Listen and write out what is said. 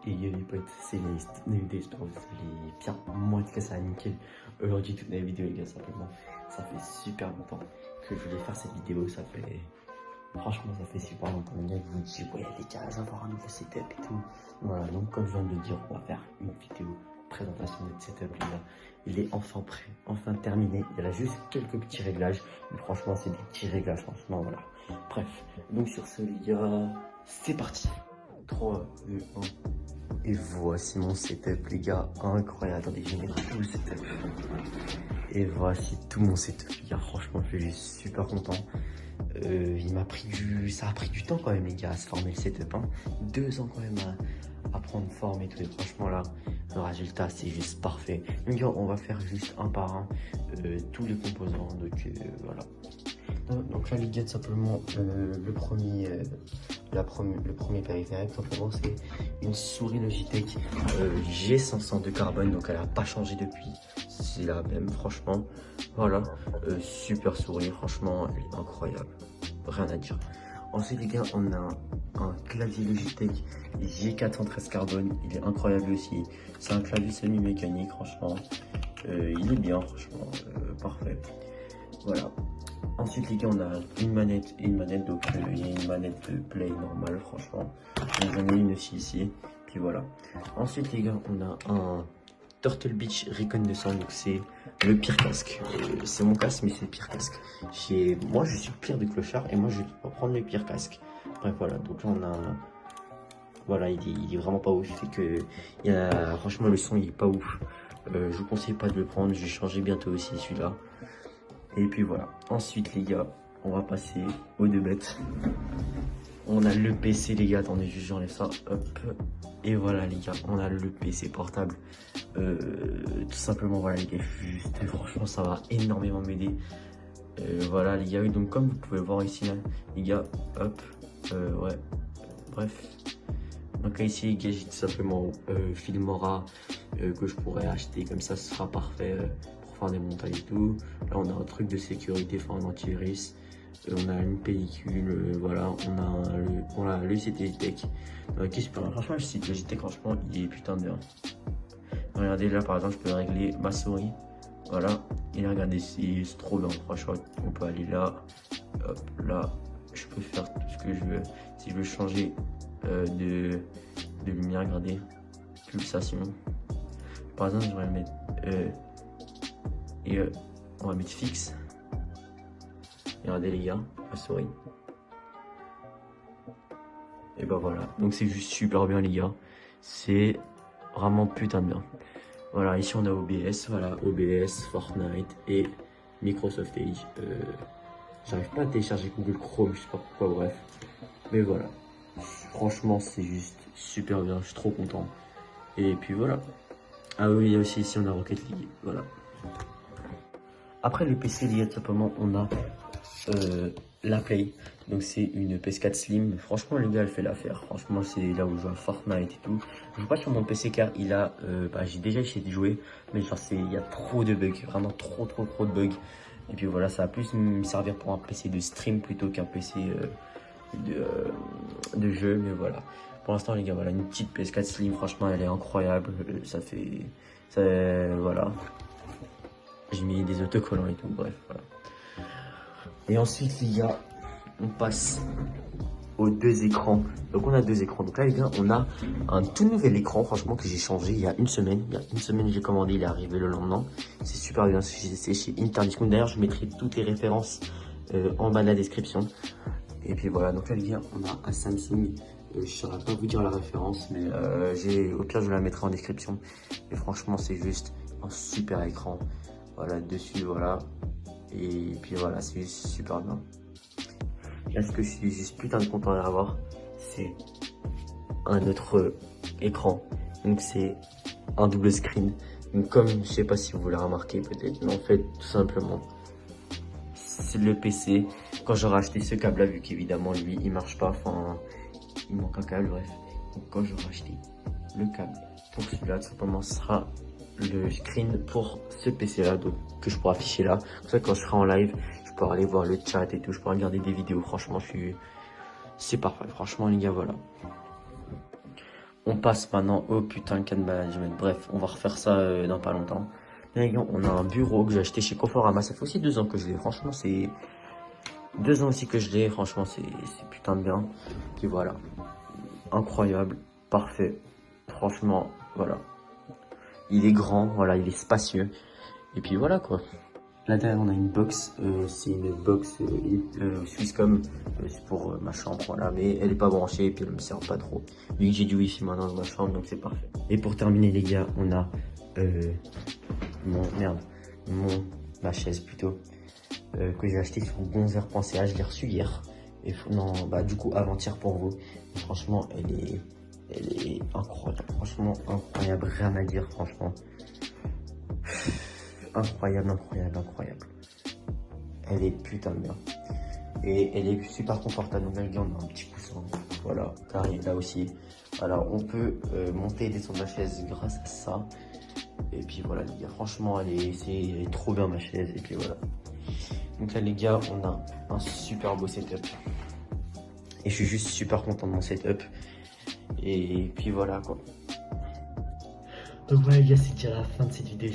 Et yo les potes, c'est les vidéos, j'espère que vous allez bien. Moi en tout cas ça va nickel. Aujourd'hui toute la vidéo les gars, simplement ça fait super longtemps que je voulais faire cette vidéo. Franchement ça fait super longtemps les gars, je vous dis ouais les gars, je vais avoir un nouveau setup et tout. Voilà, donc comme je viens de le dire, on va faire une vidéo présentation de notre setup les gars. Il est enfin prêt, enfin terminé. Il y a juste quelques petits réglages, mais franchement c'est des petits réglages franchement, voilà. Bref, donc sur ce les gars, c'est parti. 3, 2, 1. Et voici mon setup les gars, incroyable. Attendez, je vais mettre tout le setup. Et voici tout mon setup les gars, franchement je suis super content. Ça a pris du temps quand même les gars à se former le setup, hein. 2 ans quand même à prendre forme et tout. Et franchement là, le résultat c'est juste parfait. Les gars, on va faire juste un par un tous les composants. Donc voilà. Donc là les gars, tout simplement le premier périphérique, tout simplement c'est une souris Logitech G500 de carbone. Donc elle a pas changé depuis, c'est la même franchement. Voilà, super souris, franchement elle est incroyable, rien à dire. Ensuite les gars, on a un clavier Logitech G413 carbone, il est incroyable aussi. C'est un clavier semi-mécanique, franchement il est bien, franchement parfait. Voilà. Ensuite les gars, on a une manette et une manette, donc il y a une manette de play normale franchement. J'en ai une aussi ici, puis voilà. Ensuite les gars, on a un Turtle Beach Recon 200, donc c'est le pire casque. C'est mon casque, mais c'est le pire casque. Moi je suis le pire des clochards et moi je vais pas prendre le pire casque. Bref voilà, donc là on a... Voilà, il est vraiment pas ouf, c'est que franchement le son il est pas ouf. Je vous conseille pas de le prendre, je vais changer bientôt aussi celui-là. Et puis voilà. Ensuite les gars, on va passer aux deux bêtes. On a le PC les gars, attendez juste j'enlève ça, hop. Et voilà les gars, on a le PC portable. Tout simplement voilà les gars, juste franchement ça va énormément m'aider. Voilà les gars, donc comme vous pouvez voir ici là, les gars, hop, ouais, bref. Donc là ici les gars, j'ai tout simplement Filmora que je pourrais acheter, comme ça ce sera parfait pour faire des montages et tout. Là on a un truc de sécurité, enfin un antivirus. On a une pellicule, voilà, on a le site Logitech. Franchement le site Logitech, franchement il est putain de bien. Regardez là par exemple, je peux régler ma souris. Voilà, et regardez, c'est trop bien, franchement. On peut aller là, hop, là, je peux faire tout ce que je veux. Si je veux changer de lumière, regardez, pulsation. Par exemple, je vais mettre on va mettre fixe. Et regardez les gars, la souris. Et bah voilà, donc c'est juste super bien les gars. C'est vraiment putain de bien. Voilà, ici on a OBS, voilà, OBS, Fortnite et Microsoft Edge. J'arrive pas à télécharger Google Chrome, je sais pas pourquoi, bref. Mais voilà, franchement c'est juste super bien, je suis trop content. Et puis voilà. Ah oui, il y a aussi ici on a Rocket League, voilà. Après le PC, il y a tout simplement, on a la Play. Donc c'est une PS4 Slim. Franchement les gars, elle fait l'affaire. Franchement c'est là où je joue à Fortnite et tout. Je joue pas sur mon PC car il a, j'ai déjà essayé de jouer, mais genre il y a trop de bugs, vraiment trop de bugs. Et puis voilà, ça va plus me servir pour un PC de stream plutôt qu'un PC de jeu. Mais voilà, pour l'instant les gars, voilà une petite PS4 Slim. Franchement elle est incroyable. Voilà. J'ai mis des autocollants et tout, bref, voilà. Et ensuite, les gars, on passe aux deux écrans. Donc, on a deux écrans. Donc là, les gars, on a un tout nouvel écran, franchement, que j'ai changé il y a une semaine. Il y a une semaine, j'ai commandé, il est arrivé le lendemain. C'est super bien, c'est chez Interdiscount. D'ailleurs, je mettrai toutes les références en bas de la description. Et puis voilà, donc là, les gars, on a un Samsung. Je ne saurais pas vous dire la référence, mais au pire, je la mettrai en description. Et franchement, c'est juste un super écran. Voilà, dessus, voilà. Et puis voilà, c'est super bien. Là, ce que je suis juste putain de content d'avoir, c'est un autre écran. Donc c'est un double screen. Donc comme, je sais pas si vous l'avez remarqué peut-être, mais en fait, tout simplement, c'est le PC. Quand j'aurai acheté ce câble là, vu qu'évidemment lui, il marche pas, enfin, il manque un câble, bref. Donc quand j'aurai acheté le câble pour celui-là, tout simplement, ce sera le screen pour ce PC là, donc que je pourrai afficher là. Comme ça, quand je serai en live, je pourrai aller voir le chat et tout, je pourrai regarder des vidéos. Franchement, c'est parfait. Franchement, les gars, voilà. On passe maintenant au putain de can management. Bref, on va refaire ça dans pas longtemps. Les gars, on a un bureau que j'ai acheté chez Conforama. Ça fait aussi 2 ans que je l'ai. Franchement, c'est 2 ans aussi que je l'ai. Franchement, c'est putain de bien. Puis voilà. Incroyable. Parfait. Franchement, voilà. Il est grand. Voilà, il est spacieux. Et puis voilà quoi. Là derrière on a une box, c'est une box Swisscom, c'est pour ma chambre, voilà, mais elle est pas branchée et puis elle me sert pas trop. Vu que j'ai du wifi maintenant dans ma chambre, donc c'est parfait. Et pour terminer les gars, on a ma chaise plutôt, que j'ai acheté sur gonzer.ca, je l'ai reçue hier. Et non, bah du coup avant-hier pour vous. Et franchement, elle est incroyable, franchement incroyable, rien à dire, franchement. Incroyable, incroyable, incroyable. Elle est putain de bien. Et elle est super confortable. Donc là, on a un petit coussin. Voilà, carré là aussi. Alors, on peut monter et descendre la chaise grâce à ça. Et puis voilà, les gars, franchement, elle est trop bien ma chaise. Et puis voilà. Donc là, les gars, on a un super beau setup. Et je suis juste super content de mon setup. Et puis voilà, quoi. Donc voilà, les gars, c'est déjà la fin de cette vidéo.